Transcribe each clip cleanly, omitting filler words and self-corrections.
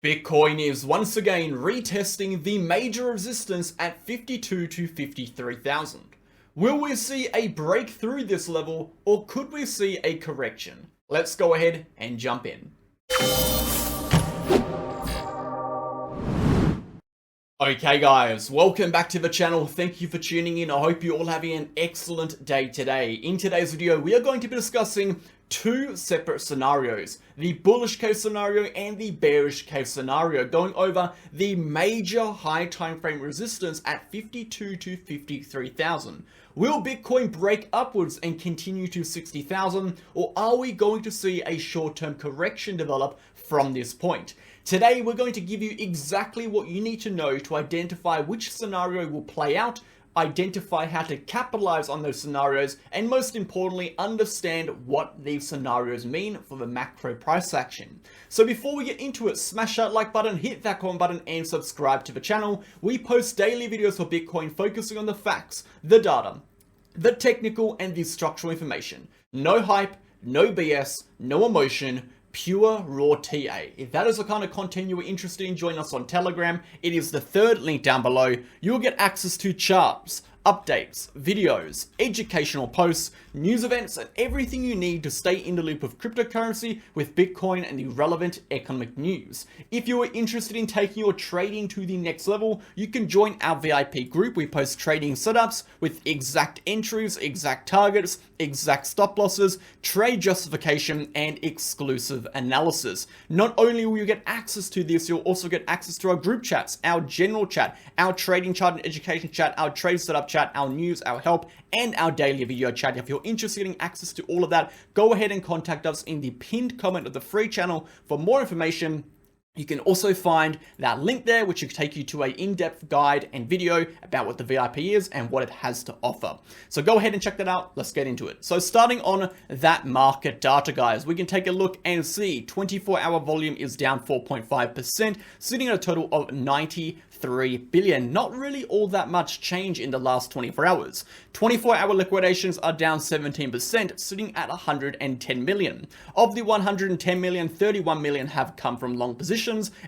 Bitcoin is once again retesting the major resistance at 52 to 53,000. Will we see a break through this level, or could we see a correction? Let's go ahead and jump in. Okay guys, welcome back to the channel. Thank you for tuning in. I hope you're all having an excellent day today. In today's video, we are going to be discussing two separate scenarios, the bullish case scenario and the bearish case scenario, going over the major high time frame resistance at 52 to 53,000. Will Bitcoin break upwards and continue to 60,000, or are we going to see a short-term correction develop from this point? Today, we're going to give you exactly what you need to know to identify which scenario will play out, identify how to capitalize on those scenarios, and most importantly, understand what these scenarios mean for the macro price action. So before we get into it, smash that like button, hit that comment button, and subscribe to the channel. We post daily videos for Bitcoin focusing on the facts, the data, the technical, and the structural information. No hype, no BS, no emotion, pure raw TA. If that is the kind of content you are interested in, join us on Telegram. It is the third link down below. You'll get access to charts, updates, videos, educational posts, news events, and everything you need to stay in the loop of cryptocurrency with Bitcoin and the relevant economic news. If you are interested in taking your trading to the next level, you can join our VIP group. We post trading setups with exact entries, exact targets, exact stop losses, trade justification, and exclusive analysis. Not only will you get access to this, you'll also get access to our group chats, our general chat, our trading chart and education chat, our trade setup chat, our news, our help, and our daily video chat. If you're interested in access to all of that, go ahead and contact us in the pinned comment of the free channel for more information. You can also find that link there, which will take you to an in-depth guide and video about what the VIP is and what it has to offer. So go ahead and check that out. Let's get into it. So starting on that market data, guys, we can take a look and see 24-hour volume is down 4.5%, sitting at a total of 93 billion. Not really all that much change in the last 24 hours. 24-hour liquidations are down 17%, sitting at 110 million. Of the 110 million, 31 million have come from long positions,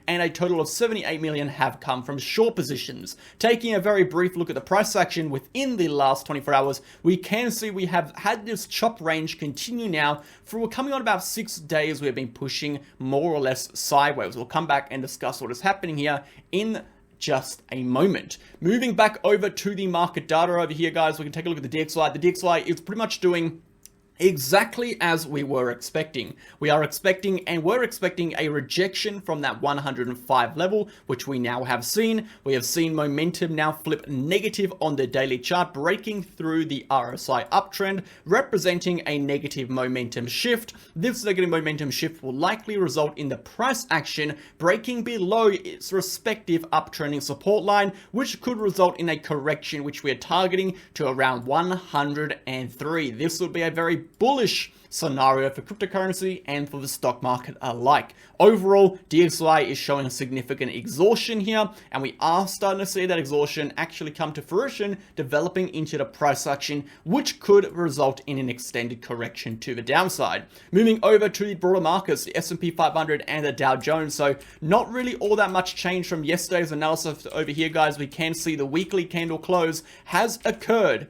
and a total of 78 million have come from short positions. Taking a very brief look at the price action within the last 24 hours, we can see we have had this chop range continue now for coming on about 6 days. We have been pushing more or less sideways. We'll come back and discuss what is happening here in just a moment. Moving back over to the market data over here, guys, we can take a look at the DXY. The DXY is pretty much doing exactly as we were expecting. We're expecting a rejection from that 105 level, which we now have seen. We have seen momentum now flip negative on the daily chart, breaking through the RSI uptrend, representing a negative momentum shift. This negative momentum shift will likely result in the price action breaking below its respective uptrending support line, which could result in a correction which we are targeting to around 103. This would be a very bullish scenario for cryptocurrency and for the stock market alike. Overall, DXY is showing a significant exhaustion here, and we are starting to see that exhaustion actually come to fruition, developing into the price action, which could result in an extended correction to the downside. Moving over to the broader markets, the S&P 500 and the Dow Jones. So not really all that much change from yesterday's analysis over here, guys. We can see the weekly candle close has occurred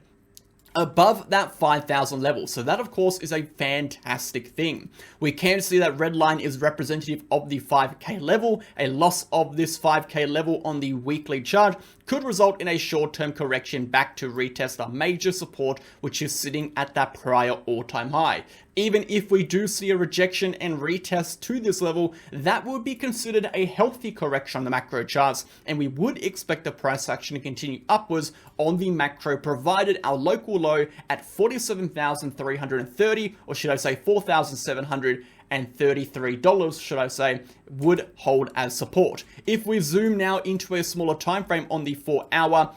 above that 5,000 level. So that, of course, is a fantastic thing. We can see that red line is representative of the 5K level. A loss of this 5K level on the weekly chart could result in a short-term correction back to retest our major support, which is sitting at that prior all-time high. Even if we do see a rejection and retest to this level, that would be considered a healthy correction on the macro charts, and we would expect the price action to continue upwards on the macro, provided our local low at 47,330, or should I say $4,733, should I say, would hold as support. If we zoom now into a smaller time frame on the 4-hour,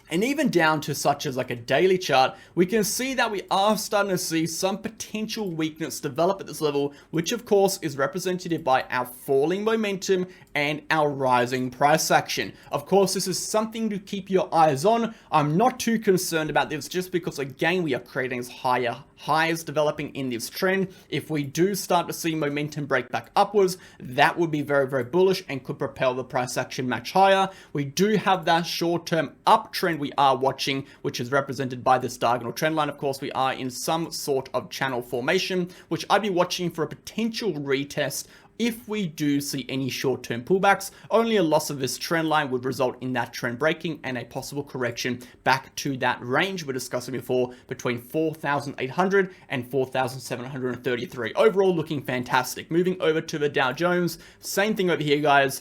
And even down to such as like a daily chart, we can see that we are starting to see some potential weakness develop at this level, which of course is represented by our falling momentum and our rising price action. Of course, this is something to keep your eyes on. I'm not too concerned about this just because again, we are creating higher highs developing in this trend. If we do start to see momentum break back upwards, that would be very, very bullish and could propel the price action much higher. We do have that short-term uptrend we are watching, which is represented by this diagonal trend line. Of course, we are in some sort of channel formation, which I'd be watching for a potential retest. If we do see any short-term pullbacks, only a loss of this trend line would result in that trend breaking and a possible correction back to that range we're discussing before between 4,800 and 4,733. Overall, looking fantastic. Moving over to the Dow Jones, same thing over here, guys.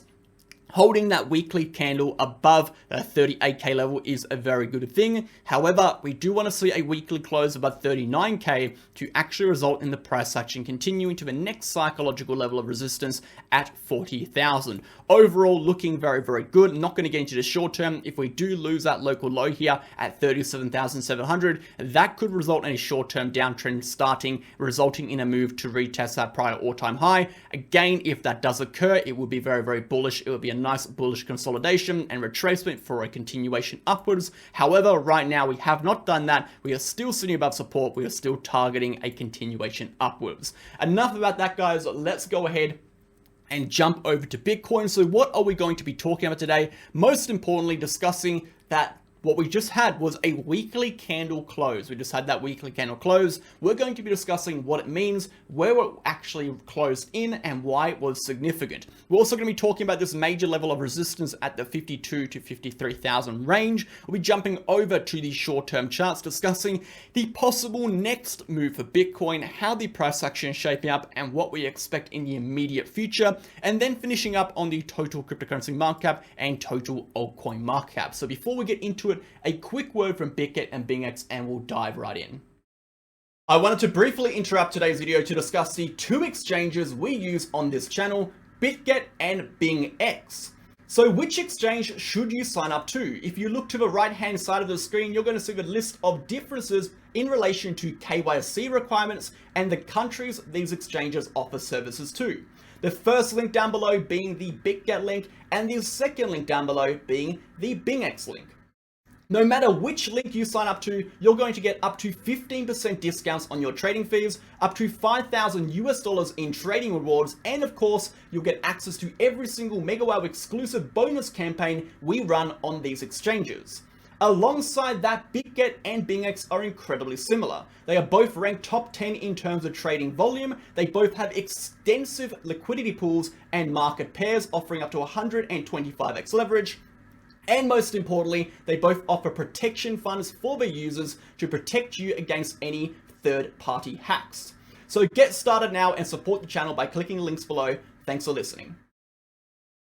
Holding that weekly candle above the 38K level is a very good thing. However, we do want to see a weekly close above 39K to actually result in the price action continuing to the next psychological level of resistance at 40,000. Overall, looking very, very good. I'm not going to get into the short term. If we do lose that local low here at 37,700, that could result in a short-term downtrend starting, resulting in a move to retest that prior all-time high. Again, if that does occur, it would be very, very bullish. It would be a nice bullish consolidation and retracement for a continuation upwards. However, right now we have not done that. We are still sitting above support. We are still targeting a continuation upwards. Enough about that, guys. Let's go ahead and jump over to Bitcoin. So what are we going to be talking about today? Most importantly, discussing that what we just had was a weekly candle close. We just had that weekly candle close. We're going to be discussing what it means, where it actually closed in, and why it was significant. We're also going to be talking about this major level of resistance at the 52 to 53,000 range. We'll be jumping over to the short-term charts, discussing the possible next move for Bitcoin, how the price action is shaping up, and what we expect in the immediate future, and then finishing up on the total cryptocurrency market cap and total altcoin market cap. So before we get into it, a quick word from Bitget and BingX, and we'll dive right in. I wanted to briefly interrupt today's video to discuss the two exchanges we use on this channel, Bitget and BingX. So which exchange should you sign up to? If you look to the right hand side of the screen, you're going to see the list of differences in relation to KYC requirements and the countries these exchanges offer services to. The first link down below being the Bitget link, and the second link down below being the BingX link. No matter which link you sign up to, you're going to get up to 15% discounts on your trading fees, up to $5,000 in trading rewards, and of course, you'll get access to every single MegaWhale exclusive bonus campaign we run on these exchanges. Alongside that, Bitget and BingX are incredibly similar. They are both ranked top 10 in terms of trading volume. They both have extensive liquidity pools and market pairs offering up to 125x leverage. And most importantly, they both offer protection funds for their users to protect you against any third-party hacks. So get started now and support the channel by clicking the links below. Thanks for listening.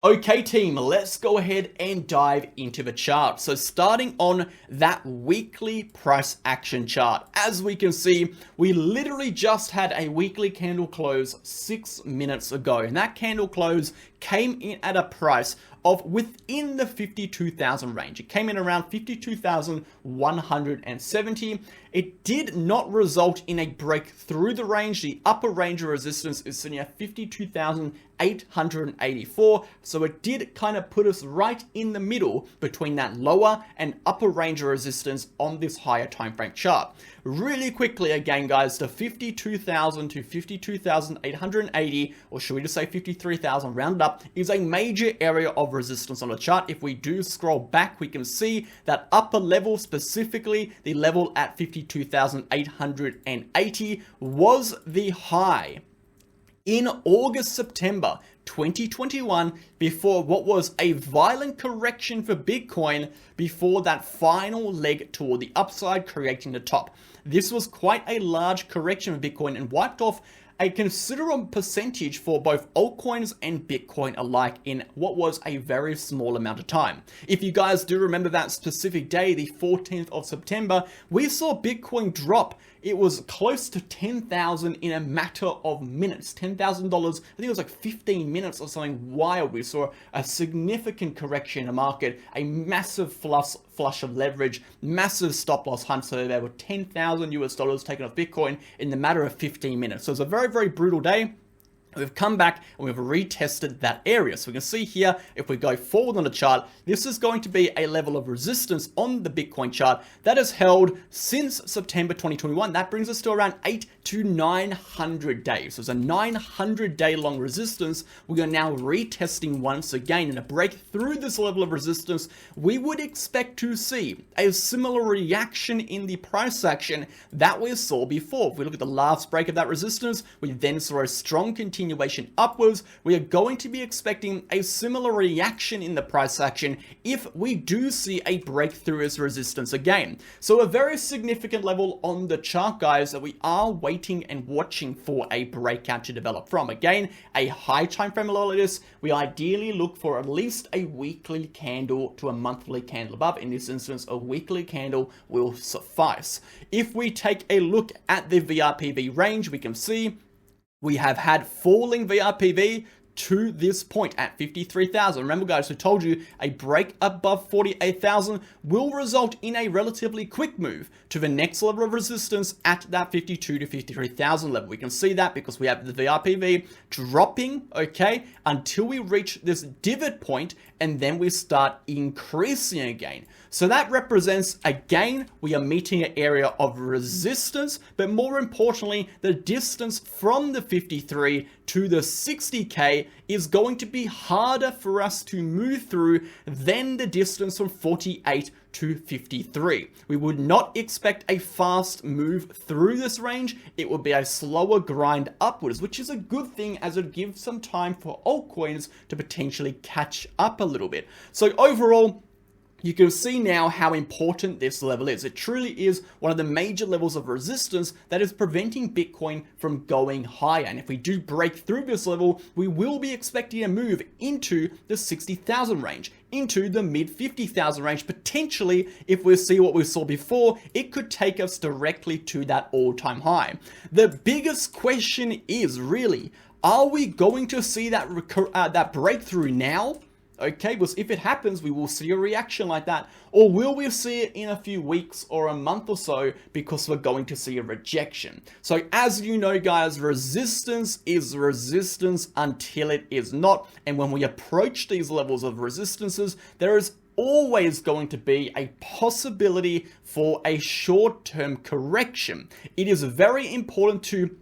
Okay team, let's go ahead and dive into the chart. So starting on that weekly price action chart, as we can see, we literally just had a weekly candle close 6 minutes ago, and that candle close came in at a price of within the 52,000 range. It came in around 52,170. It did not result in a break through the range. The upper range of resistance is sitting at 52,884. So it did kind of put us right in the middle between that lower and upper range of resistance on this higher time frame chart. Really quickly again, guys, the 52,000 to 52,880, or should we just say 53,000 rounded up, is a major area of resistance on the chart. If we do scroll back, we can see that upper level, specifically the level at 52,880, was the high in August, September 2021, before what was a violent correction for Bitcoin before that final leg toward the upside, creating the top. This was quite a large correction for Bitcoin and wiped off a considerable percentage for both altcoins and Bitcoin alike in what was a very small amount of time. If you guys do remember that specific day, the 14th of September, we saw Bitcoin drop it was close to 10,000 in a matter of minutes. $10,000, I think it was like 15 minutes or something wild. We saw a significant correction in the market, a massive flush of leverage, massive stop loss hunt. So there were 10,000 US dollars taken off Bitcoin in the matter of 15 minutes. So it was a very, very brutal day. We've come back and we've retested that area. So we can see here, if we go forward on the chart, this is going to be a level of resistance on the Bitcoin chart that has held since September 2021. That brings us to around 800 to 900 days. So it's a 900-day long resistance. We are now retesting once again, and a break through this level of resistance, we would expect to see a similar reaction in the price action that we saw before. If we look at the last break of that resistance, we then saw a strong continuation upwards. We are going to be expecting a similar reaction in the price action if we do see a breakthrough as resistance again. So a very significant level on the chart, guys, that we are waiting and watching for a breakout to develop from. Again, a high time frame level like this, we ideally look for at least a weekly candle to a monthly candle above. In this instance, a weekly candle will suffice. If we take a look at the VRPV range, we can see we have had falling VRPV to this point at 53,000. Remember, guys, we told you a break above 48,000 will result in a relatively quick move to the next level of resistance at that 52 to 53,000 level. We can see that because we have the VRPV dropping, okay, until we reach this divot point, and then we start increasing again. So that represents, again, we are meeting an area of resistance, but more importantly, the distance from the 53 to the 60K is going to be harder for us to move through than the distance from 48 to 53. We would not expect a fast move through this range. It would be a slower grind upwards, which is a good thing as it gives some time for altcoins to potentially catch up a little bit. So overall, you can see now how important this level is. It truly is one of the major levels of resistance that is preventing Bitcoin from going higher. And if we do break through this level, we will be expecting a move into the 60,000 range, into the mid 50,000 range. Potentially, if we see what we saw before, it could take us directly to that all-time high. The biggest question is really, are we going to see that breakthrough now? Okay, because if it happens, we will see a reaction like that. Or will we see it in a few weeks or a month or so because we're going to see a rejection? So as you know, guys, resistance is resistance until it is not. And when we approach these levels of resistances, there is always going to be a possibility for a short-term correction. It is very important to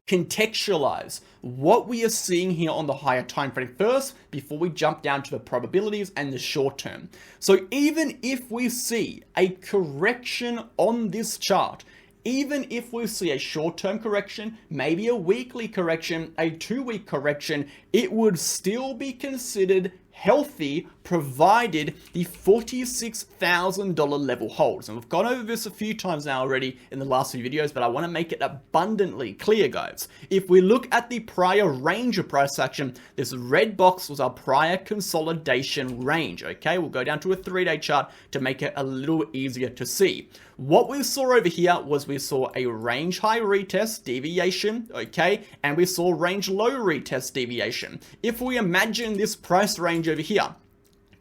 contextualize what we are seeing here on the higher time frame first before we jump down to the probabilities and the short term. So even if we see a correction on this chart, even if we see a short-term correction, maybe a weekly correction, a 2-week correction, it would still be considered healthy provided the $46,000 level holds. And we've gone over this a few times now already in the last few videos, but I want to make it abundantly clear, guys. If we look at the prior range of price action, this red box was our prior consolidation range, okay? We'll go down to a 3-day chart to make it a little easier to see. What we saw over here was we saw a range high retest deviation, okay? And we saw range low retest deviation. If we imagine this price range over here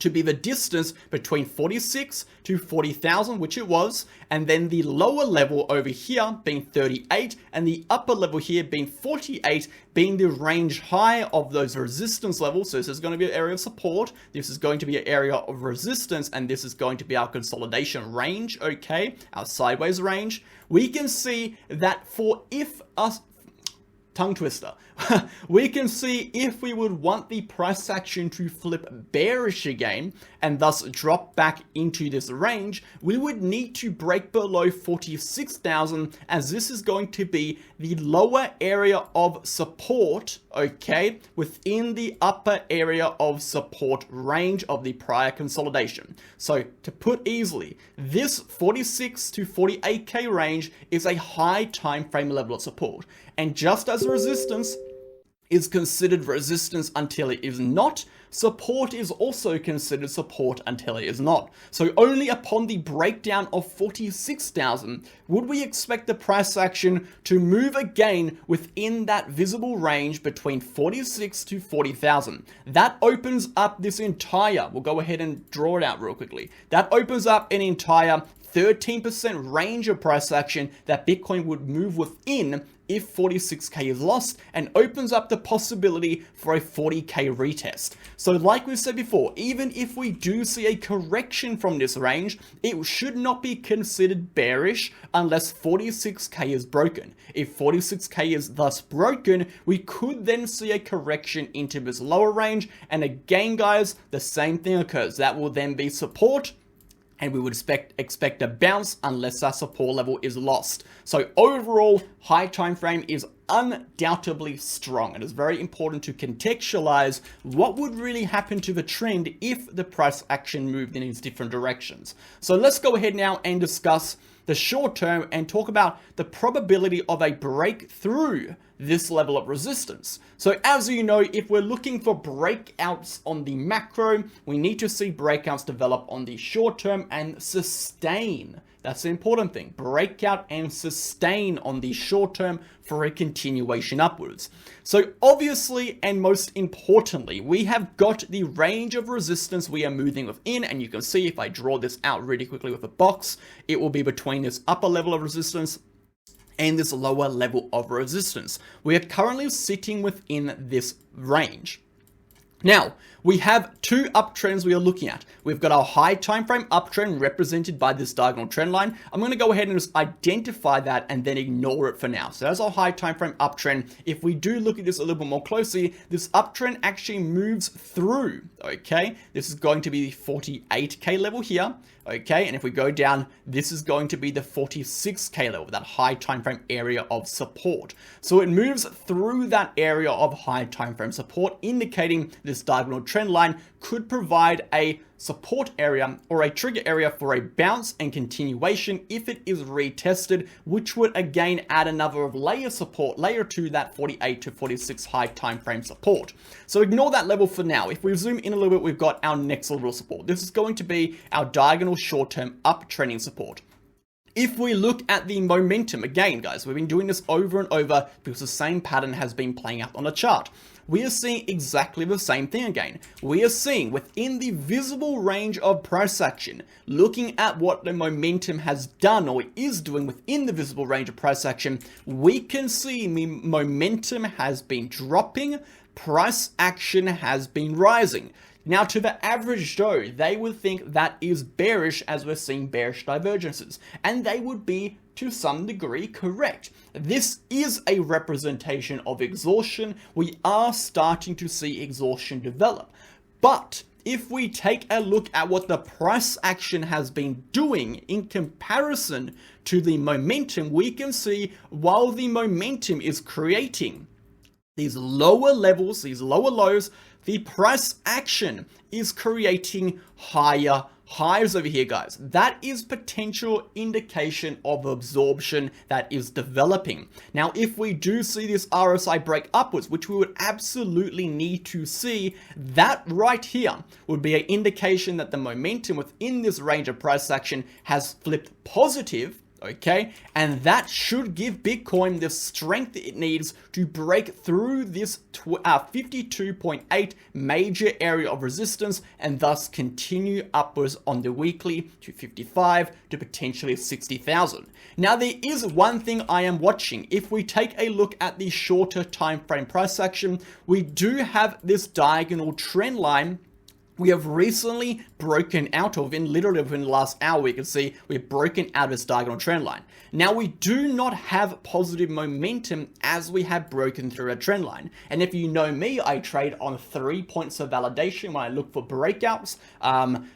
to be the distance between 46 to 40,000, which it was, and then the lower level over here being 38, and the upper level here being 48, being the range high of those resistance levels. So this is going to be an area of support, this is going to be an area of resistance, and this is going to be our consolidation range, okay, our sideways range. We can see that tongue twister. We can see if we would want the price action to flip bearish again and thus drop back into this range, we would need to break below 46,000, as this is going to be the lower area of support, okay, within the upper area of support range of the prior consolidation. So to put easily, this 46 to 48K range is a high time frame level of support. And just as a resistance, is considered resistance until it is not. Support is also considered support until it is not. So only upon the breakdown of 46,000 would we expect the price action to move again within that visible range between 46 to 40,000. That opens up this entire, we'll go ahead and draw it out real quickly. That opens up an entire 13% range of price action that Bitcoin would move within if 46k is lost, and opens up the possibility for a 40k retest. So like we said before, even if we do see a correction from this range, it should not be considered bearish unless 46k is broken. If 46k is thus broken, we could then see a correction into this lower range, and again guys, the same thing occurs. That will then be support, and we would expect a bounce unless our support level is lost. So overall, high time frame is undoubtedly strong. It is very important to contextualize what would really happen to the trend if the price action moved in its different directions. So let's go ahead now and discuss the short term and talk about the probability of a breakthrough this level of resistance. So as you know, if we're looking for breakouts on the macro, we need to see breakouts develop on the short term and sustain. That's the important thing. Breakout and sustain on the short term for a continuation upwards. So obviously, and most importantly, we have got the range of resistance we are moving within, and you can see if I draw this out really quickly with a box, it will be between this upper level of resistance and this lower level of resistance. We are currently sitting within this range. Now, we have two uptrends we are looking at. We've got our high time frame uptrend represented by this diagonal trend line. I'm going to go ahead and just identify that and then ignore it for now. So that's our high time frame uptrend. If we do look at this a little bit more closely, this uptrend actually moves through, okay? This is going to be the 48k level here, okay? And if we go down, this is going to be the 46k level, that high time frame area of support. So it moves through that area of high time frame support, indicating this diagonal trend line could provide a support area or a trigger area for a bounce and continuation if it is retested, which would again add another layer to that 48 to 46 high time frame support. So ignore that level for now. If we zoom in a little bit, we've got our next level of support. This is going to be our diagonal short-term uptrending support. If we look at the momentum, again, guys, we've been doing this over and over because the same pattern has been playing out on a chart. We are seeing exactly the same thing again. We are seeing within the visible range of price action, looking at what the momentum has done or is doing within the visible range of price action, we can see the momentum has been dropping, price action has been rising. Now, to the average Joe, they would think that is bearish as we're seeing bearish divergences, and they would be to some degree correct. This is a representation of exhaustion. We are starting to see exhaustion develop. But if we take a look at what the price action has been doing in comparison to the momentum, we can see while the momentum is creating these lower levels, these lower lows, the price action is creating higher highs over here, guys. That is potential indication of absorption that is developing. Now, if we do see this RSI break upwards, which we would absolutely need to see, that right here would be an indication that the momentum within this range of price action has flipped positive. Okay, and that should give Bitcoin the strength it needs to break through this 52.8 major area of resistance and thus continue upwards on the weekly to 55 to potentially 60,000. Now, there is one thing I am watching. If we take a look at the shorter time frame price action, we do have this diagonal trend line we have recently broken out of. Literally within the last hour, we can see we've broken out of this diagonal trend line. Now, we do not have positive momentum as we have broken through a trend line. And if you know me, I trade on 3 points of validation when I look for breakouts.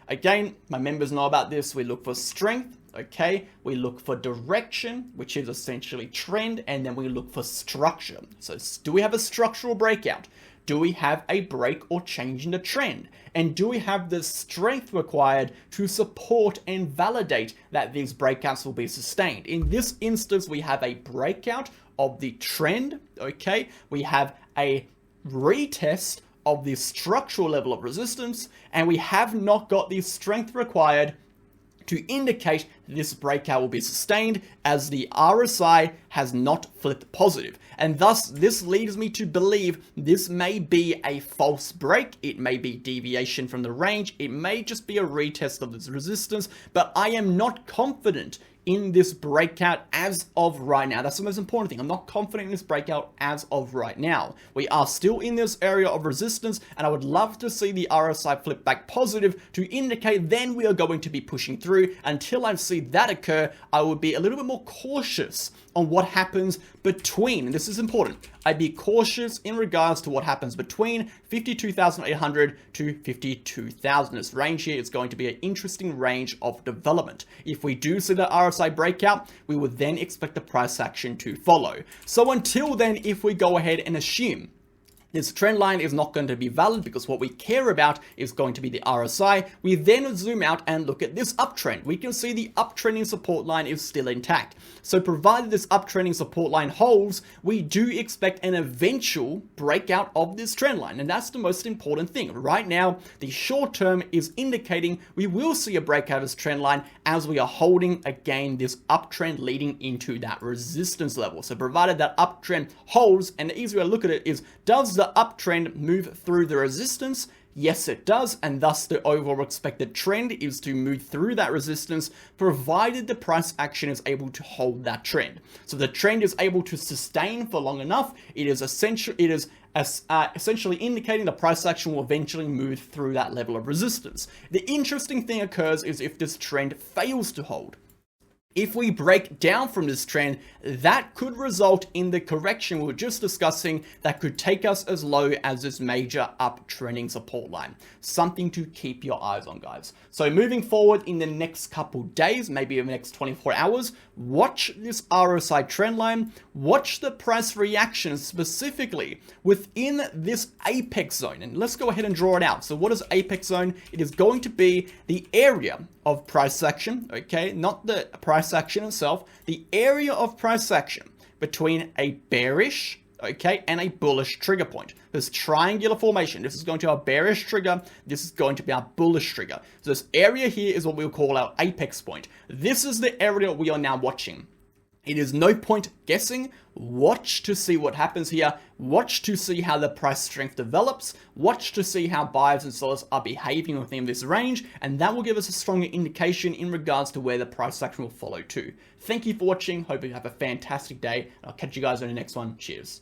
Again, my members know about this. We look for strength. Okay, we look for direction, which is essentially trend, and then we look for structure. So do we have a structural breakout? Do we have a break or change in the trend? And do we have the strength required to support and validate that these breakouts will be sustained? In this instance, we have a breakout of the trend, okay? We have a retest of the structural level of resistance, and we have not got the strength required to indicate this breakout will be sustained, as the RSI has not flipped positive. And thus, this leads me to believe this may be a false break. It may be deviation from the range. It may just be a retest of this resistance, but I am not confident in this breakout as of right now. That's the most important thing. I'm not confident in this breakout as of right now. We are still in this area of resistance, and I would love to see the RSI flip back positive to indicate then we are going to be pushing through. Until I see that occur, I would be a little bit more cautious on what happens between, and this is important, I'd be cautious in regards to what happens between 52,800 to 52,000. This range here is going to be an interesting range of development. If we do see the RSI breakout, we would then expect the price action to follow. So until then, if we go ahead and assume this trend line is not going to be valid because what we care about is going to be the RSI, we then zoom out and look at this uptrend. We can see the uptrending support line is still intact. So provided this uptrending support line holds, we do expect an eventual breakout of this trend line. And that's the most important thing. Right now, the short term is indicating we will see a breakout of this trend line as we are holding again this uptrend leading into that resistance level. So provided that uptrend holds, and the easy way to look at it is, does the uptrend move through the resistance? Yes, it does, and thus the overall expected trend is to move through that resistance, provided the price action is able to hold that trend. So the trend is able to sustain for long enough. It is essentially indicating the price action will eventually move through that level of resistance. The interesting thing occurs is if this trend fails to hold. If we break down from this trend, that could result in the correction we were just discussing that could take us as low as this major uptrending support line. Something to keep your eyes on, guys. So moving forward in the next couple days, maybe in the next 24 hours, watch this RSI trend line, watch the price reaction specifically within this apex zone. And let's go ahead and draw it out. So what is apex zone? It is going to be the area of price action, okay, not the price action itself, the area of price action between a bearish, okay, and a bullish trigger point. This triangular formation, this is going to be our bearish trigger, this is going to be our bullish trigger. So this area here is what we'll call our apex point. This is the area we are now watching. It is no point guessing. Watch to see what happens here. Watch to see how the price strength develops. Watch to see how buyers and sellers are behaving within this range. And that will give us a stronger indication in regards to where the price action will follow to. Thank you for watching. Hope you have a fantastic day. I'll catch you guys on the next one. Cheers.